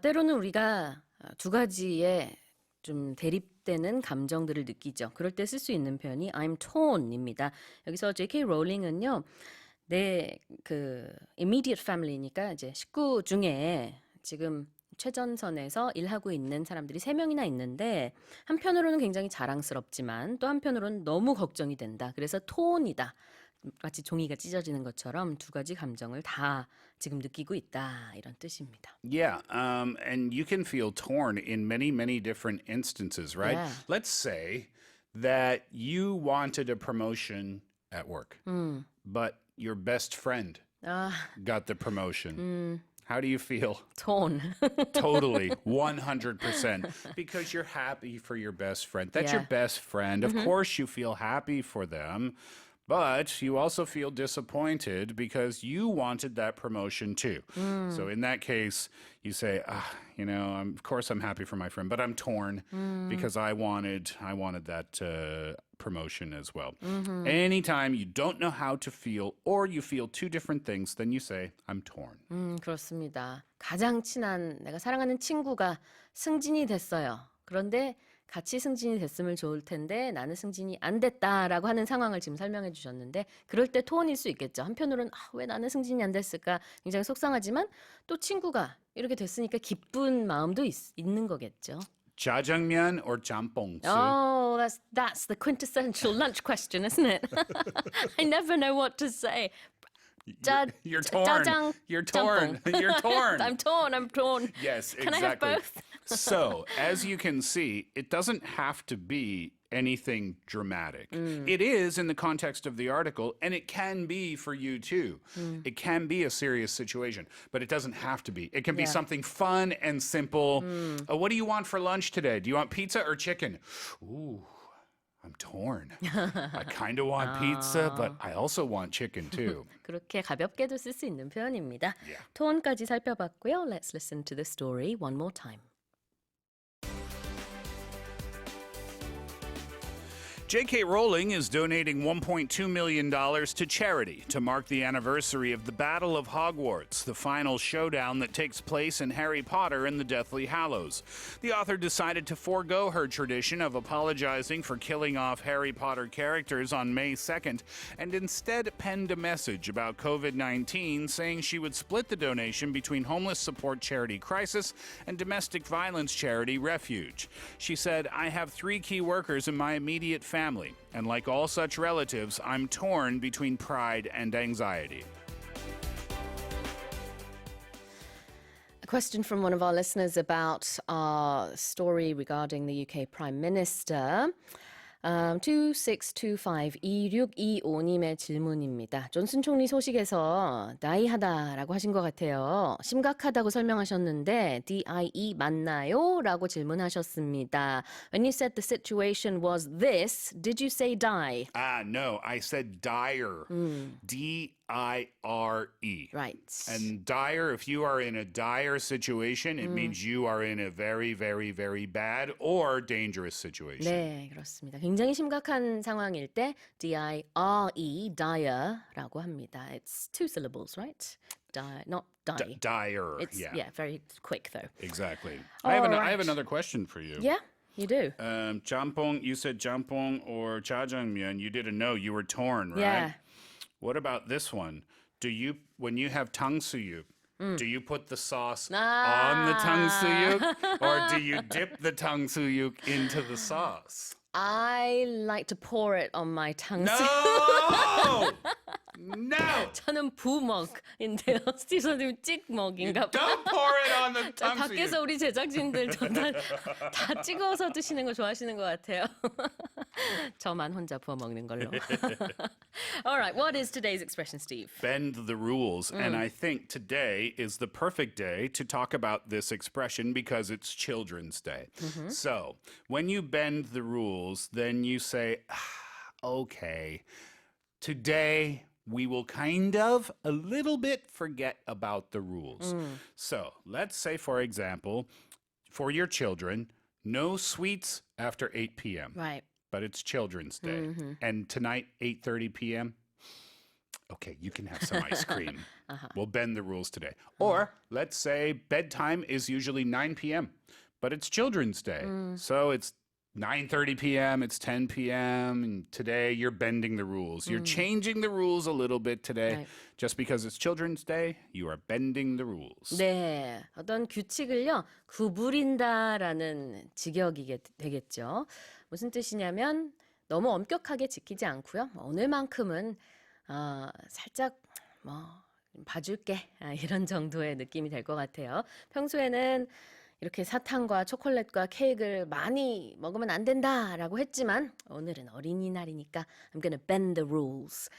때로는 우리가 두 가지의 좀 대립되는 감정들을 느끼죠. 그럴 때 쓸 수 있는 표현이 I'm torn입니다. 여기서 J.K. 롤링은요, 내 그 immediate family니까 이제 식구 중에 지금 최전선에서 일하고 있는 사람들이 3명이나 있는데 한편으로는 굉장히 자랑스럽지만 또 한편으로는 너무 걱정이 된다. 그래서 톤이다. 마치 종이가 찢어지는 것처럼 두 가지 감정을 다 지금 느끼고 있다. 이런 뜻입니다. Yeah, and you can feel torn in many, many different instances, right? Yeah. Let's say that you wanted a promotion at work, but your best friend 아, got the promotion. How do you feel? 톤. Totally, 100%. Because you're happy for your best friend. That's your Yeah. best friend. Of course, you feel happy for them. But you also feel disappointed because you wanted that promotion too. So in that case, you say, of course I'm happy for my friend, but I'm torn because I wanted that promotion as well. Anytime you don't know how to feel or you feel 2 different things, then you say, I'm torn. 그렇습니다. 가장 친한 내가 사랑하는 친구가 승진이 됐어요. 그런데 같이 승진이 됐으면 좋을 텐데 나는 승진이 안 됐다라고 하는 상황을 지금 설명해 주셨는데 그럴 때 톤일 수 있겠죠. 한편으로는 왜 나는 승진이 안 됐을까 굉장히 속상하지만 또 친구가 이렇게 됐으니까 기쁜 마음도 있는 거겠죠. Jjajangmyeon or jjampong? Oh, that's the quintessential lunch question, isn't it? I never know what to say. You're torn. 짜장, You're torn. 짬뽕. You're torn. I'm torn. Yes, Can exactly. I have both? So, as you can see, it doesn't have to be anything dramatic. It is in the context of the article, and it can be for you too. It can be a serious situation, but it doesn't have to be. It can be Yeah. something fun and simple. What do you want for lunch today? Do you want pizza or chicken? Ooh. I'm torn. I kind of want pizza, but I also want chicken too. 그렇게 가볍게도 쓸 수 있는 표현입니다. Yeah. 톤까지 살펴봤고요. Let's listen to the story one more time. J.K. Rowling is donating $1.2 million to charity to mark the anniversary of the Battle of Hogwarts, the final showdown that takes place in Harry Potter and the Deathly Hallows. The author decided to forego her tradition of apologizing for killing off Harry Potter characters on May 2nd and instead penned a message about COVID-19 saying she would split the donation between homeless support charity Crisis and domestic violence charity Refuge. She said, "I have 3 key workers in my immediate family, and like all such relatives, I'm torn between pride and anxiety." A question from one of our listeners about our story regarding the UK Prime Minister. 2625-2625님의 질문입니다. 존슨 총리 소식에서 나이하다라고 하신 것 같아요. 심각하다고 설명하셨는데 DIE 맞나요? 라고 질문하셨습니다. When you said the situation was this, did you say die? No, I said dire. D-I-R-E. Right. And dire, if you are in a dire situation, it means you are in a very, very, very bad or dangerous situation. 네, 그렇습니다. 굉장히 심각한 상황일 때 D-I-R-E, dire라고 합니다. It's 2 syllables, right? Not die. Dire, It's yeah. very quick though. Exactly. All I right. have another question for you. Yeah, you do. Jampong, you said jampong or jjajangmyeon. You didn't know. You were torn, right? Yeah. What about this one? When you have 탕수육, do you put the sauce Ah. on the 탕수육 or do you dip the 탕수육 into the sauce? I like to pour it on my tongue. No! No! 저는 부먹인데요. 스티브 선생님 찍먹인가 봐. Don't pour it on the 밖에서 탕수육. 우리 제작진들 다 찍어서 드시는 거 좋아하시는 것 같아요. 저만 혼자 부어 먹는 걸로. All right, what is today's expression, Steve? Bend the rules. And I think today is the perfect day to talk about this expression because it's Children's Day. So, when you bend the rules, then you say, okay, today we will kind of a little bit forget about the rules. So, let's say, for example, for your children, no sweets after 8 p.m. Right. But it's Children's Day. And tonight, 8:30 p.m., okay, you can have some ice cream. We'll bend the rules today. Or let's say bedtime is usually 9 p.m., but it's Children's Day. So it's 9:30 p.m., it's 10 p.m., and today you're bending the rules. You're changing the rules a little bit today. Right. Just because it's Children's Day, you are bending the rules. 네, 어떤 규칙을요 구부린다라는 직역이 되겠죠. 무슨 뜻이냐면 너무 엄격하게 지키지 않고요. 오늘만큼은 살짝 봐줄게 이런 정도의 느낌이 될 것 같아요. 평소에는 이렇게 사탕과 초콜릿과 케이크를 많이 먹으면 안 된다라고 했지만 오늘은 어린이날이니까 I'm gonna bend the rules.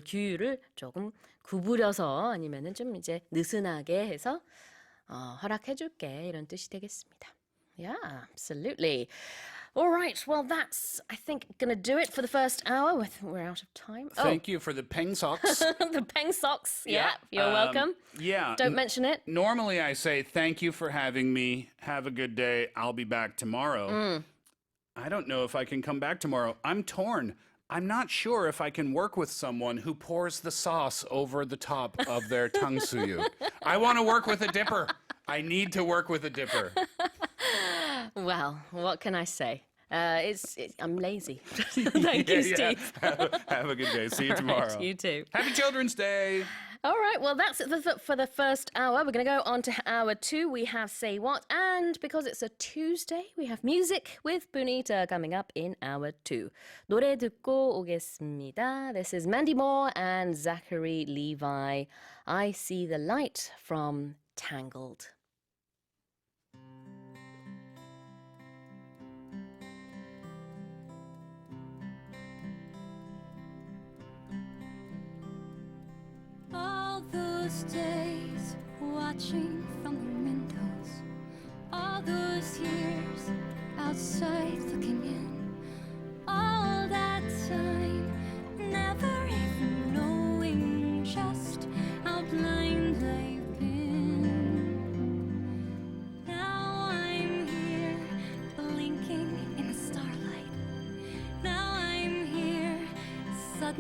규율을 조금 구부려서 아니면은 좀 이제 느슨하게 해서 허락해줄게 이런 뜻이 되겠습니다. Yeah, absolutely. All right, well that's I think gonna do it for the first hour. We're out of time. Thank you for the peng socks. The peng socks. Yeah, you're welcome. Yeah. Don't mention it. Normally I say, thank you for having me. Have a good day. I'll be back tomorrow. I don't know if I can come back tomorrow. I'm torn. I'm not sure if I can work with someone who pours the sauce over the top of their 탕수육. I want to work with a dipper. I need to work with a dipper. Well, what can I say? I'm lazy. Thank you, Steve. Have a good day. See you All tomorrow. right, you too. Happy Children's Day. All right, well, that's it for the first hour. We're going to go on to hour 2. We have Say What, and because it's a Tuesday, we have music with Bonita coming up in hour 2. 노래 듣고 오겠습니다. This is Mandy Moore and Zachary Levi. I See the Light from Tangled. All those days watching from the windows, all those years outside looking in, all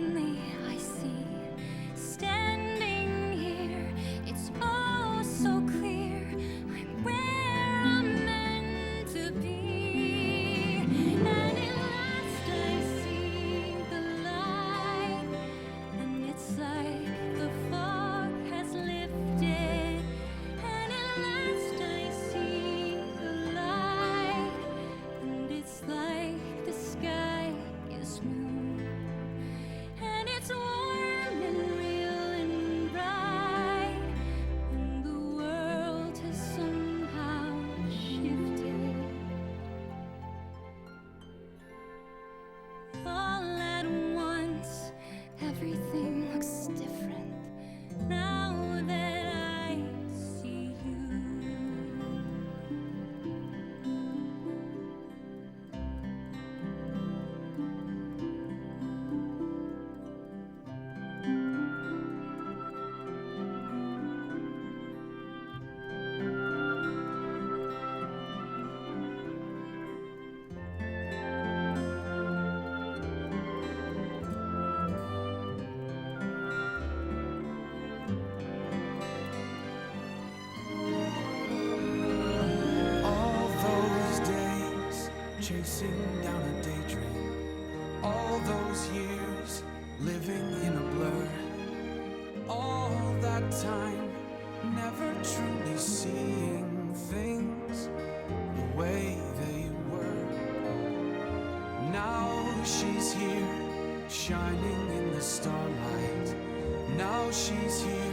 suddenly I see, standing here, it's all so clear. I'm where I'm meant to be. And at last I see the light, and it's like the fog has lifted. And at last I see the light, and it's like the sky is blue, and it's warm and real and bright, and the world has somehow shifted. All at once, everything looks different now that I see you. All those days chasing down a daydream, all those years living in a blur, all that time never truly seeing things the way they were. Now she's here, shining in the starlight. Now she's here,